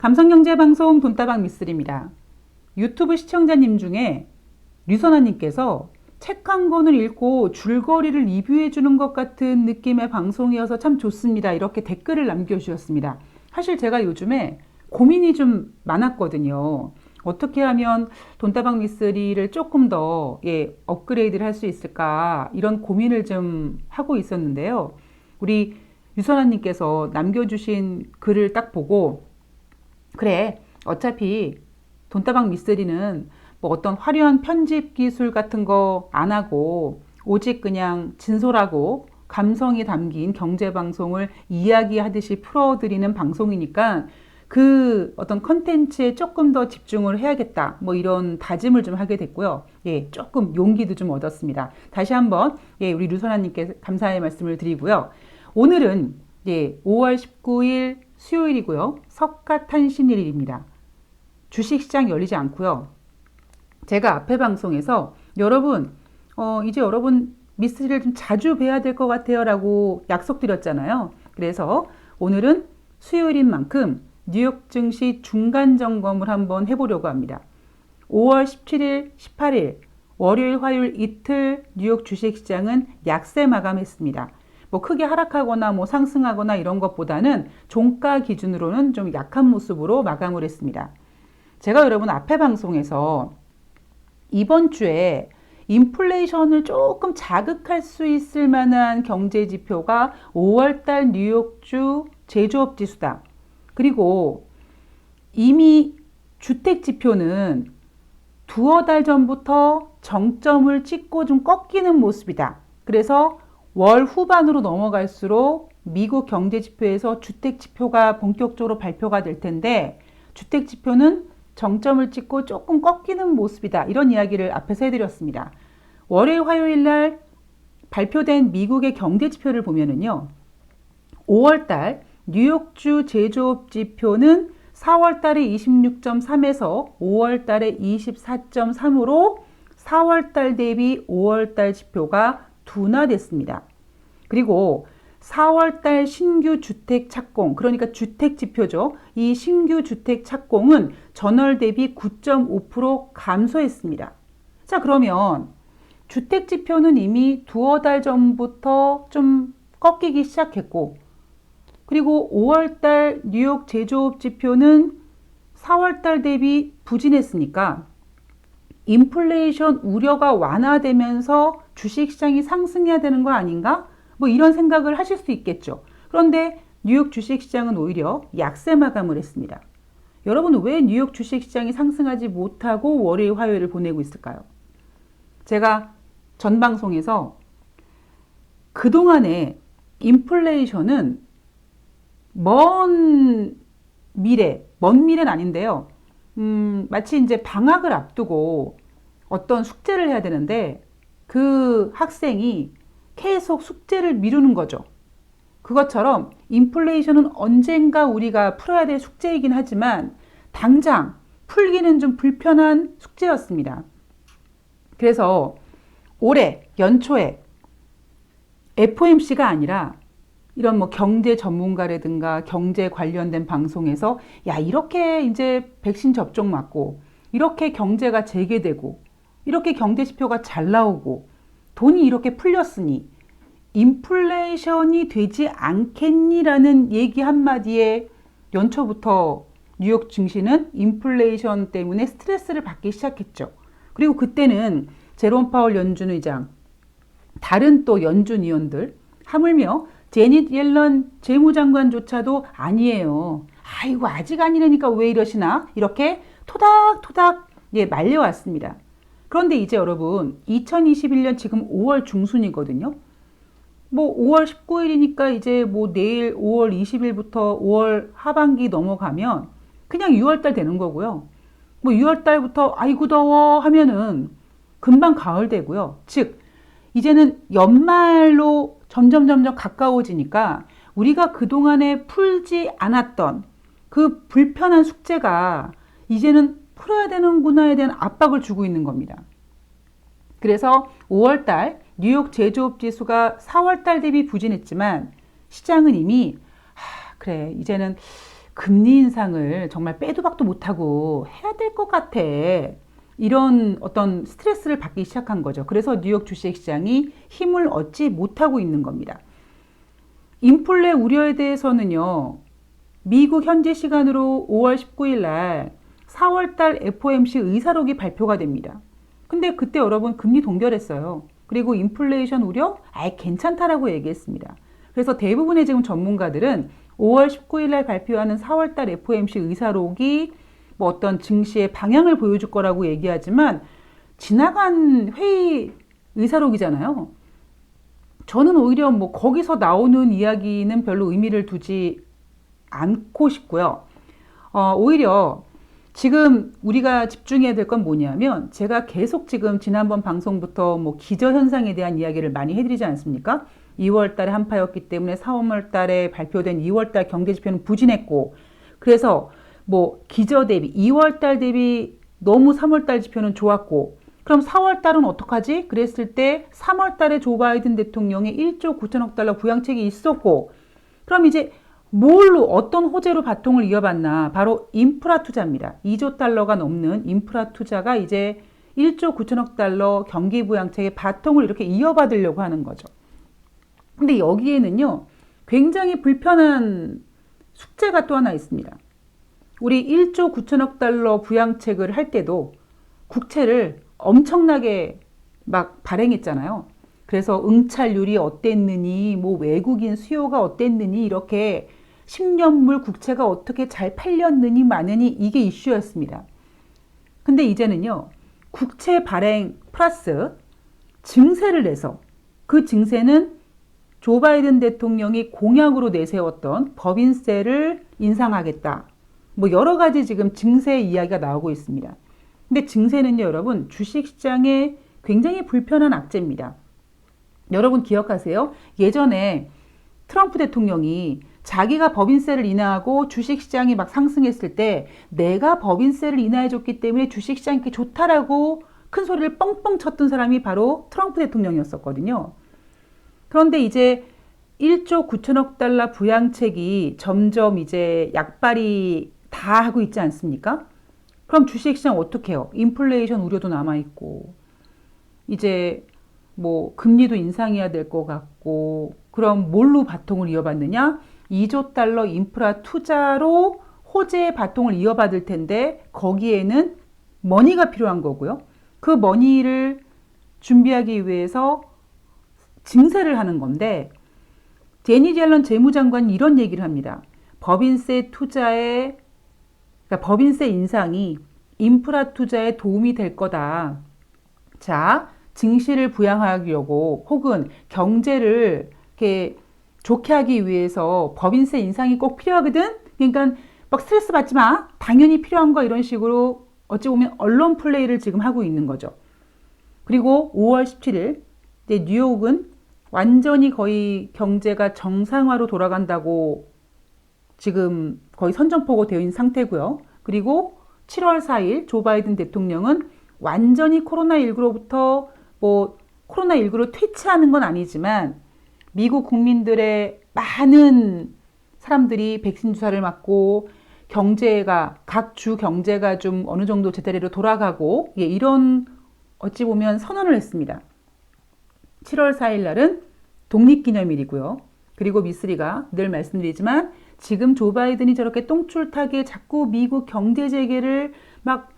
감성경제방송 돈다방 미쓰리입니다. 유튜브 시청자님 중에 류선아님께서 책 한 권을 읽고 줄거리를 리뷰해 주는 것 같은 느낌의 방송이어서 참 좋습니다. 이렇게 댓글을 남겨주셨습니다. 사실 제가 요즘에 고민이 좀 많았거든요. 어떻게 하면 돈다방 미쓰리를 조금 더 업그레이드를 할 수 있을까 이런 고민을 좀 하고 있었는데요. 우리 유선아님께서 남겨주신 글을 딱 보고 그래, 어차피 돈다방 미쓰리는 뭐 어떤 화려한 편집 기술 같은 거 안 하고 오직 그냥 진솔하고 감성이 담긴 경제방송을 이야기하듯이 풀어드리는 방송이니까 그 어떤 컨텐츠에 조금 더 집중을 해야겠다. 뭐 이런 다짐을 좀 하게 됐고요. 조금 용기도 좀 얻었습니다. 다시 한번 우리 류선아님께 감사의 말씀을 드리고요. 오늘은 5월 19일 수요일이고요. 석가탄신일입니다. 주식시장 열리지 않고요. 제가 앞에 방송에서 여러분 이제 여러분 미쓰리를 좀 자주 뵈야 될 것 같아요 라고 약속드렸잖아요. 그래서 오늘은 수요일인 만큼 뉴욕 증시 중간 점검을 한번 해보려고 합니다. 5월 17일, 18일 월요일, 화요일 이틀 뉴욕 주식시장은 약세 마감했습니다. 뭐 크게 하락하거나 뭐 상승하거나 이런 것보다는 종가 기준으로는 좀 약한 모습으로 마감을 했습니다. 제가 여러분 앞에 방송에서 이번 주에 인플레이션을 조금 자극할 수 있을 만한 경제 지표가 5월달 뉴욕주 제조업 지수다. 그리고 이미 주택 지표는 두어 달 전부터 정점을 찍고 좀 꺾이는 모습이다. 그래서 월 후반으로 넘어갈수록 미국 경제 지표에서 주택 지표가 본격적으로 발표가 될 텐데 주택 지표는 정점을 찍고 조금 꺾이는 모습이다. 이런 이야기를 앞에서 해드렸습니다. 월요일, 화요일 날 발표된 미국의 경제 지표를 보면은요. 5월달 뉴욕주 제조업 지표는 4월달에 26.3에서 5월달에 24.3으로 4월달 대비 5월달 지표가 둔화됐습니다. 그리고 4월달 신규 주택 착공, 그러니까 주택 지표죠. 이 신규 주택 착공은 전월 대비 9.5% 감소했습니다. 자, 그러면 주택 지표는 이미 두어 달 전부터 좀 꺾이기 시작했고, 그리고 5월달 뉴욕 제조업 지표는 4월달 대비 부진했으니까 인플레이션 우려가 완화되면서 주식시장이 상승해야 되는 거 아닌가? 뭐 이런 생각을 하실 수 있겠죠. 그런데 뉴욕 주식시장은 오히려 약세 마감을 했습니다. 여러분 왜 뉴욕 주식시장이 상승하지 못하고 월요일, 화요일을 보내고 있을까요? 제가 전 방송에서 그동안의 인플레이션은 먼 미래는 아닌데요. 마치 이제 방학을 앞두고 어떤 숙제를 해야 되는데 그 학생이 계속 숙제를 미루는 거죠. 그것처럼 인플레이션은 언젠가 우리가 풀어야 될 숙제이긴 하지만 당장 풀기는 좀 불편한 숙제였습니다. 그래서 올해 연초에 FOMC가 아니라 이런 뭐 경제 전문가라든가 경제 관련된 방송에서 야, 이렇게 이제 백신 접종 맞고 이렇게 경제가 재개되고 이렇게 경제 지표가 잘 나오고 돈이 이렇게 풀렸으니 인플레이션이 되지 않겠니라는 얘기 한마디에 연초부터 뉴욕 증시는 인플레이션 때문에 스트레스를 받기 시작했죠. 그리고 그때는 제롬 파월 연준 의장, 다른 또 연준 위원들, 하물며 제닛 옐런 재무장관조차도 아니에요. 아이고 아직 아니라니까 왜 이러시나? 이렇게 토닥토닥 말려왔습니다. 그런데 이제 여러분 2021년 지금 5월 중순이거든요. 뭐 5월 19일이니까 이제 뭐 내일 5월 20일부터 5월 하반기 넘어가면 그냥 6월달 되는 거고요. 뭐 6월달부터 아이고 더워 하면은 금방 가을 되고요. 즉 이제는 연말로 점점 가까워지니까 우리가 그동안에 풀지 않았던 그 불편한 숙제가 이제는 풀어야 되는구나에 대한 압박을 주고 있는 겁니다. 그래서 5월달 뉴욕 제조업 지수가 4월달 대비 부진했지만 시장은 이미 그래 이제는 금리 인상을 정말 빼도 박도 못하고 해야 될 것 같아. 이런 어떤 스트레스를 받기 시작한 거죠. 그래서 뉴욕 주식시장이 힘을 얻지 못하고 있는 겁니다. 인플레 우려에 대해서는요, 미국 현지 시간으로 5월 19일 날 4월 달 FOMC 의사록이 발표가 됩니다. 근데 그때 여러분 금리 동결했어요. 그리고 인플레이션 우려? 아예 괜찮다라고 얘기했습니다. 그래서 대부분의 지금 전문가들은 5월 19일 날 발표하는 4월 달 FOMC 의사록이 뭐 어떤 증시의 방향을 보여줄 거라고 얘기하지만 지나간 회의 의사록이잖아요. 저는 오히려 뭐 거기서 나오는 이야기는 별로 의미를 두지 않고 싶고요. 오히려 지금 우리가 집중해야 될 건 뭐냐면 제가 계속 지금 지난번 방송부터 뭐 기저현상에 대한 이야기를 많이 해드리지 않습니까? 2월 달에 한파였기 때문에 4월 달에 발표된 2월 달 경제지표는 부진했고 그래서 뭐 기저 대비 2월 달 대비 너무 3월 달 지표는 좋았고 그럼 4월 달은 어떡하지? 그랬을 때 3월 달에 조 바이든 대통령의 1조 9천억 달러 부양책이 있었고 그럼 이제 뭘로 어떤 호재로 바통을 이어받나 바로 인프라 투자입니다. 2조 달러가 넘는 인프라 투자가 이제 1조 9천억 달러 경기 부양책의 바통을 이렇게 이어받으려고 하는 거죠. 근데 여기에는요 굉장히 불편한 숙제가 또 하나 있습니다. 우리 1조 9천억 달러 부양책을 할 때도 국채를 엄청나게 막 발행했잖아요. 그래서 응찰률이 어땠느니 뭐 외국인 수요가 어땠느니 이렇게 10년물 국채가 어떻게 잘 팔렸느니 마느니 이게 이슈였습니다. 근데 이제는요 국채 발행 플러스 증세를 내서 그 증세는 조 바이든 대통령이 공약으로 내세웠던 법인세를 인상하겠다. 뭐 여러 가지 지금 증세 이야기가 나오고 있습니다. 근데 증세는요 여러분 주식시장에 굉장히 불편한 악재입니다. 여러분 기억하세요? 예전에 트럼프 대통령이 자기가 법인세를 인하하고 주식시장이 막 상승했을 때 내가 법인세를 인하해줬기 때문에 주식시장이 이렇게 좋다라고 큰 소리를 뻥뻥 쳤던 사람이 바로 트럼프 대통령이었었거든요. 그런데 이제 1조 9천억 달러 부양책이 점점 이제 약발이 다 하고 있지 않습니까? 그럼 주식시장 어떻게 해요? 인플레이션 우려도 남아있고 이제 뭐 금리도 인상해야 될 것 같고 그럼 뭘로 바통을 이어받느냐? 2조 달러 인프라 투자로 호재의 바통을 이어받을 텐데 거기에는 머니가 필요한 거고요. 그 머니를 준비하기 위해서 증세를 하는 건데 제니 옐런 재무장관이 이런 얘기를 합니다. 법인세 투자에 그러니까 법인세 인상이 인프라 투자에 도움이 될 거다. 자, 증시를 부양하려고 혹은 경제를 이렇게 좋게 하기 위해서 법인세 인상이 꼭 필요하거든. 그러니까 막 스트레스 받지 마. 당연히 필요한 거 이런 식으로 어찌 보면 언론 플레이를 지금 하고 있는 거죠. 그리고 5월 17일 이제 뉴욕은 완전히 거의 경제가 정상화로 돌아간다고 지금 거의 선전포고 되어 있는 상태고요. 그리고 7월 4일 조 바이든 대통령은 완전히 코로나19로부터 뭐 코로나19를 퇴치하는 건 아니지만 미국 국민들의 많은 사람들이 백신 주사를 맞고 경제가 각 주 경제가 좀 어느 정도 제자리로 돌아가고 이런 어찌 보면 선언을 했습니다. 7월 4일 날은 독립기념일이고요. 그리고 미쓰리가 늘 말씀드리지만 지금 조 바이든이 저렇게 똥줄타기에 자꾸 미국 경제 재개를 막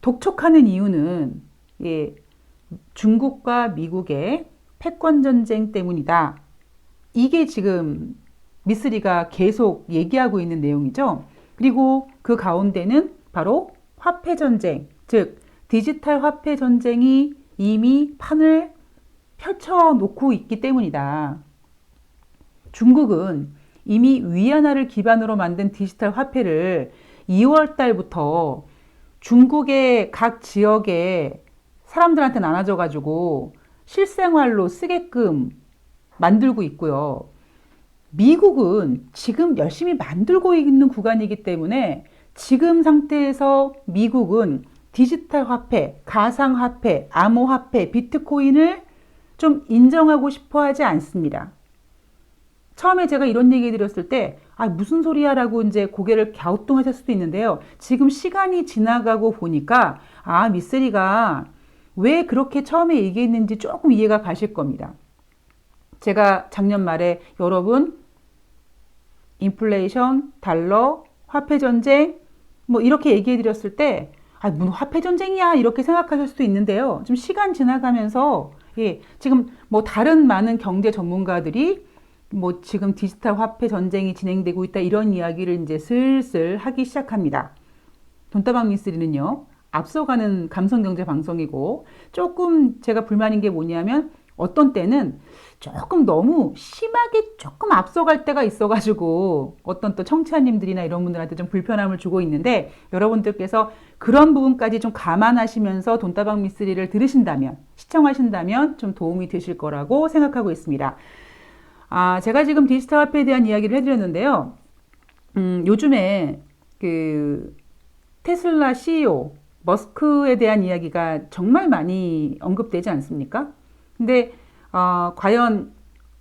독촉하는 이유는 중국과 미국의 패권 전쟁 때문이다. 이게 지금 미쓰리가 계속 얘기하고 있는 내용이죠. 그리고 그 가운데는 바로 화폐 전쟁, 즉 디지털 화폐 전쟁이 이미 판을 펼쳐놓고 있기 때문이다. 중국은 이미 위안화를 기반으로 만든 디지털 화폐를 2월 달부터 중국의 각 지역에 사람들한테 나눠줘가지고 실생활로 쓰게끔 만들고 있고요. 미국은 지금 열심히 만들고 있는 구간이기 때문에 지금 상태에서 미국은 디지털 화폐, 가상화폐, 암호화폐, 비트코인을 좀 인정하고 싶어 하지 않습니다. 처음에 제가 이런 얘기 드렸을 때, 아, 무슨 소리야 라고 이제 고개를 갸우뚱하실 수도 있는데요. 지금 시간이 지나가고 보니까, 아, 미쓰리가 왜 그렇게 처음에 얘기했는지 조금 이해가 가실 겁니다. 제가 작년 말에 여러분, 인플레이션, 달러, 화폐 전쟁, 뭐 이렇게 얘기해 드렸을 때, 아, 무슨 화폐 전쟁이야 이렇게 생각하실 수도 있는데요. 좀 시간 지나가면서 예, 지금 뭐 다른 많은 경제 전문가들이 뭐 지금 디지털 화폐 전쟁이 진행되고 있다 이런 이야기를 이제 슬슬 하기 시작합니다. 돈다방 미쓰리는요, 앞서가는 감성경제 방송이고 조금 제가 불만인 게 뭐냐면 어떤 때는 조금 너무 심하게 조금 앞서갈 때가 있어가지고 어떤 또 청취자님들이나 이런 분들한테 좀 불편함을 주고 있는데 여러분들께서 그런 부분까지 좀 감안하시면서 돈다방 미쓰리를 들으신다면 시청하신다면 좀 도움이 되실 거라고 생각하고 있습니다. 아, 제가 지금 디지털 화폐에 대한 이야기를 해드렸는데요. 요즘에 그 테슬라 CEO 머스크에 대한 이야기가 정말 많이 언급되지 않습니까? 근데 과연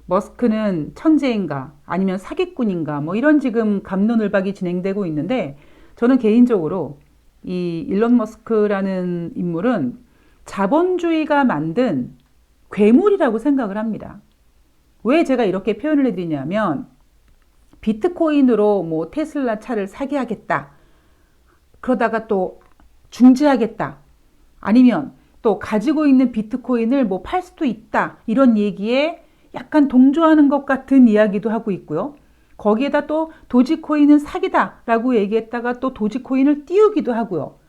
머스크는 천재인가 아니면 사기꾼인가 뭐 이런 지금 갑론을박이 진행되고 있는데 저는 개인적으로 이 일론 머스크라는 인물은 자본주의가 만든 괴물이라고 생각을 합니다. 왜 제가 이렇게 표현을 해드리냐면 비트코인으로 뭐 테슬라 차를 사게 하겠다. 그러다가 또 중지하겠다. 아니면 또 가지고 있는 비트코인을 뭐 팔 수도 있다. 이런 얘기에 약간 동조하는 것 같은 이야기도 하고 있고요. 거기에다 또 도지코인은 사기다라고 얘기했다가 또 도지코인을 띄우기도 하고요.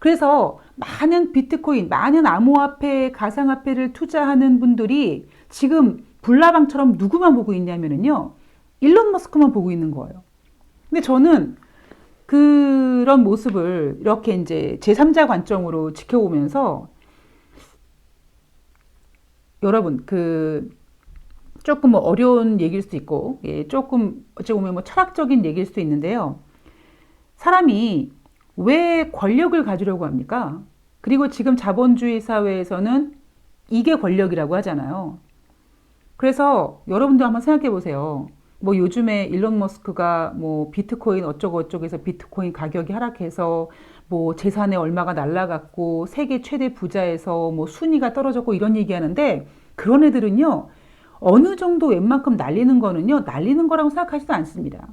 그래서 많은 비트코인, 많은 암호화폐, 가상화폐를 투자하는 분들이 지금 불나방처럼 누구만 보고 있냐면요. 일론 머스크만 보고 있는 거예요. 근데 저는 그런 모습을 이렇게 이제 제3자 관점으로 지켜보면서 여러분 조금 뭐 어려운 얘기일 수도 있고 예, 조금 어찌 보면 뭐 철학적인 얘기일 수도 있는데요. 사람이 왜 권력을 가지려고 합니까? 그리고 지금 자본주의 사회에서는 이게 권력이라고 하잖아요. 그래서 여러분도 한번 생각해 보세요. 뭐 요즘에 일론 머스크가 뭐 비트코인 어쩌고 저쩌고 해서 비트코인 가격이 하락해서 뭐 재산의 얼마가 날라갔고 세계 최대 부자에서 뭐 순위가 떨어졌고 이런 얘기하는데 그런 애들은요 어느 정도 웬만큼 날리는 거는요 날리는 거라고 생각하지도 않습니다.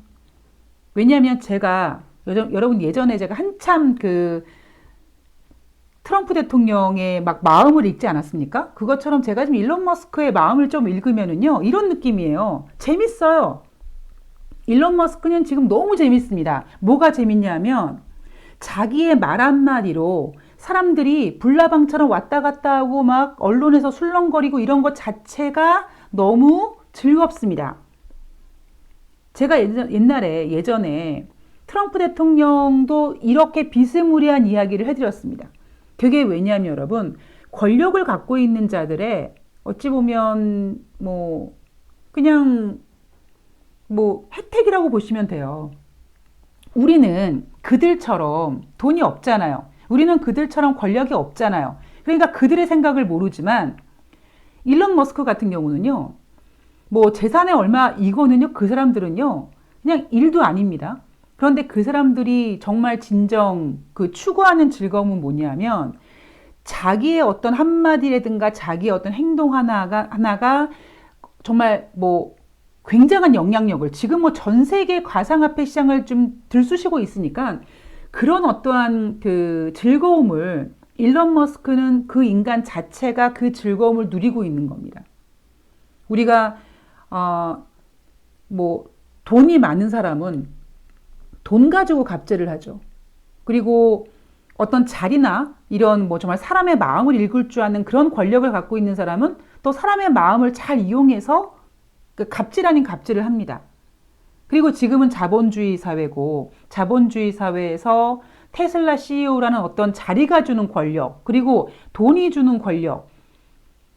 왜냐하면 제가 여러분 예전에 제가 한참 그 트럼프 대통령의 막 마음을 읽지 않았습니까? 그것처럼 제가 지금 일론 머스크의 마음을 좀 읽으면은요, 이런 느낌이에요. 재밌어요. 일론 머스크는 지금 너무 재밌습니다. 뭐가 재밌냐면, 자기의 말 한마디로 사람들이 불나방처럼 왔다 갔다 하고 막 언론에서 술렁거리고 이런 것 자체가 너무 즐겁습니다. 제가 예전에 트럼프 대통령도 이렇게 비스무리한 이야기를 해드렸습니다. 그게 왜냐하면 여러분 권력을 갖고 있는 자들의 어찌 보면 뭐 그냥 뭐 혜택이라고 보시면 돼요. 우리는 그들처럼 돈이 없잖아요. 우리는 그들처럼 권력이 없잖아요. 그러니까 그들의 생각을 모르지만 일론 머스크 같은 경우는요. 뭐 재산의 얼마 이거는요. 그 사람들은요. 그냥 일도 아닙니다. 그런데 그 사람들이 정말 진정 그 추구하는 즐거움은 뭐냐면 자기의 어떤 한마디라든가 자기의 어떤 행동 하나가 정말 뭐 굉장한 영향력을 지금 뭐 전 세계 가상화폐 시장을 좀 들쑤시고 있으니까 그런 어떠한 그 즐거움을 일론 머스크는 그 인간 자체가 그 즐거움을 누리고 있는 겁니다. 우리가 뭐 돈이 많은 사람은 돈 가지고 갑질을 하죠. 그리고 어떤 자리나 이런 뭐 정말 사람의 마음을 읽을 줄 아는 그런 권력을 갖고 있는 사람은 또 사람의 마음을 잘 이용해서 그 갑질 아닌 갑질을 합니다. 그리고 지금은 자본주의 사회고 자본주의 사회에서 테슬라 CEO라는 어떤 자리가 주는 권력 그리고 돈이 주는 권력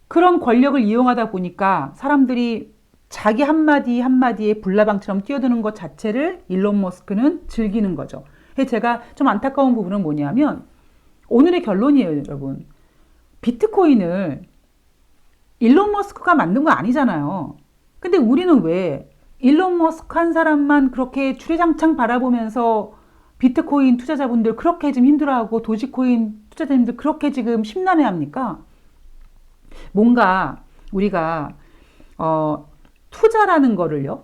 그런 권력을 이용하다 보니까 사람들이 자기 한마디 한마디에 불나방처럼 뛰어드는 것 자체를 일론 머스크는 즐기는 거죠. 제가 좀 안타까운 부분은 뭐냐면 오늘의 결론이에요, 여러분. 비트코인을 일론 머스크가 만든 거 아니잖아요. 근데 우리는 왜 일론 머스크 한 사람만 그렇게 주례장창 바라보면서 비트코인 투자자분들 그렇게 지금 힘들어하고 도지코인 투자자님들 그렇게 지금 심란해합니까? 뭔가 우리가 투자라는 거를요,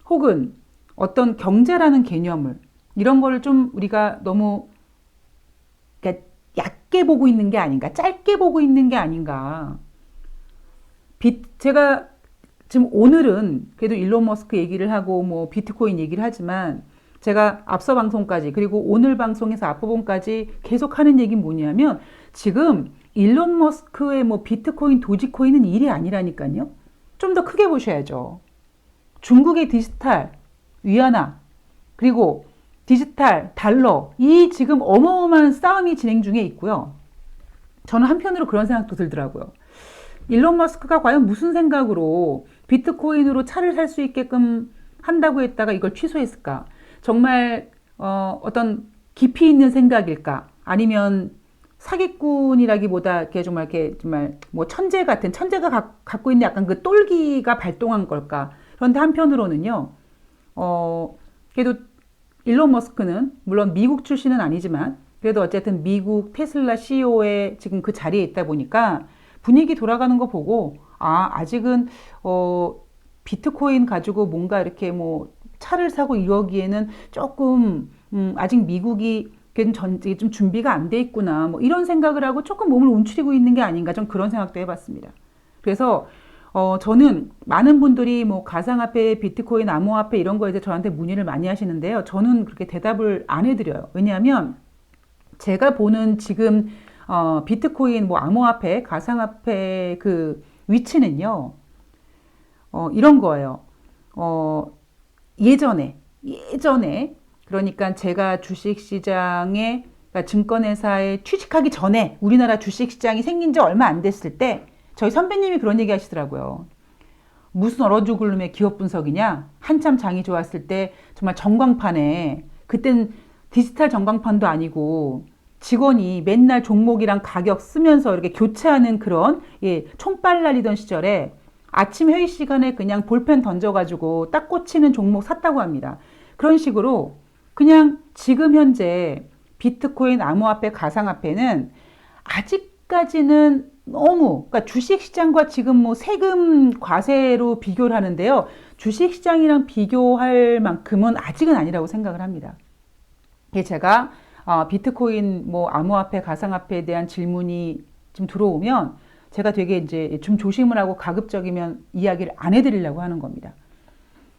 혹은 어떤 경제라는 개념을 이런 거를 좀 우리가 너무 그러니까 얕게 보고 있는 게 아닌가, 짧게 보고 있는 게 아닌가. 제가 지금 오늘은 그래도 일론 머스크 얘기를 하고 뭐 비트코인 얘기를 하지만 제가 앞서 방송까지 그리고 오늘 방송에서 앞부분까지 계속 하는 얘기는 뭐냐면 지금 일론 머스크의 뭐 비트코인, 도지코인은 일이 아니라니까요. 좀 더 크게 보셔야죠. 중국의 디지털 위안화 그리고 디지털 달러 이 지금 어마어마한 싸움이 진행 중에 있고요. 저는 한편으로 그런 생각도 들더라고요. 일론 머스크가 과연 무슨 생각으로 비트코인으로 차를 살 수 있게끔 한다고 했다가 이걸 취소했을까? 정말 어떤 깊이 있는 생각일까? 아니면 사기꾼이라기보다 이렇게 정말 뭐 천재 같은 천재가 갖고 있는 약간 그 똘기가 발동한 걸까? 그런데 한편으로는요. 그래도 일론 머스크는 물론 미국 출신은 아니지만 그래도 어쨌든 미국 테슬라 CEO의 지금 그 자리에 있다 보니까 분위기 돌아가는 거 보고 아직은 비트코인 가지고 뭔가 이렇게 뭐 차를 사고 이러기에는 조금 아직 미국이 좀 준비가 안 돼 있구나 뭐 이런 생각을 하고 조금 몸을 움츠리고 있는 게 아닌가 좀 그런 생각도 해봤습니다. 그래서 저는 많은 분들이 뭐 가상화폐, 비트코인, 암호화폐 이런 거에 대해 저한테 문의를 많이 하시는데요. 저는 그렇게 대답을 안 해드려요. 왜냐하면 제가 보는 지금 비트코인, 뭐 암호화폐, 가상화폐 그 위치는요. 이런 거예요. 예전에 그러니까 제가 주식시장에 그러니까 증권회사에 취직하기 전에 우리나라 주식시장이 생긴 지 얼마 안 됐을 때 저희 선배님이 그런 얘기 하시더라고요. 무슨 얼어 죽을 놈의 기업 분석이냐? 한참 장이 좋았을 때 정말 전광판에 그땐 디지털 전광판도 아니고 직원이 맨날 종목이랑 가격 쓰면서 이렇게 교체하는 그런 총빨 날리던 시절에 아침 회의 시간에 그냥 볼펜 던져가지고 딱 꽂히는 종목 샀다고 합니다. 그런 식으로 그냥 지금 현재 비트코인, 암호화폐, 가상화폐는 아직까지는 너무 그러니까 주식시장과 지금 뭐 세금 과세로 비교를 하는데요. 주식시장이랑 비교할 만큼은 아직은 아니라고 생각을 합니다. 제가 비트코인, 뭐 암호화폐, 가상화폐에 대한 질문이 좀 들어오면 제가 되게 이제 좀 조심을 하고 가급적이면 이야기를 안 해드리려고 하는 겁니다.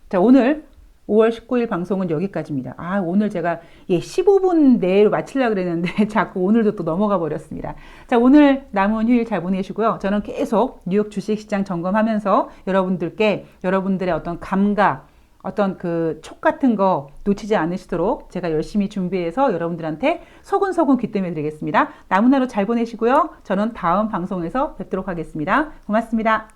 자, 오늘 5월 19일 방송은 여기까지입니다. 오늘 제가 15분 내로 마치려고 그랬는데 자꾸 오늘도 또 넘어가 버렸습니다. 자, 오늘 남은 휴일 잘 보내시고요. 저는 계속 뉴욕 주식시장 점검하면서 여러분들께 여러분들의 어떤 감각, 어떤 그 촉 같은 거 놓치지 않으시도록 제가 열심히 준비해서 여러분들한테 소근소근 귀뜸해 드리겠습니다. 남은 하루 잘 보내시고요. 저는 다음 방송에서 뵙도록 하겠습니다. 고맙습니다.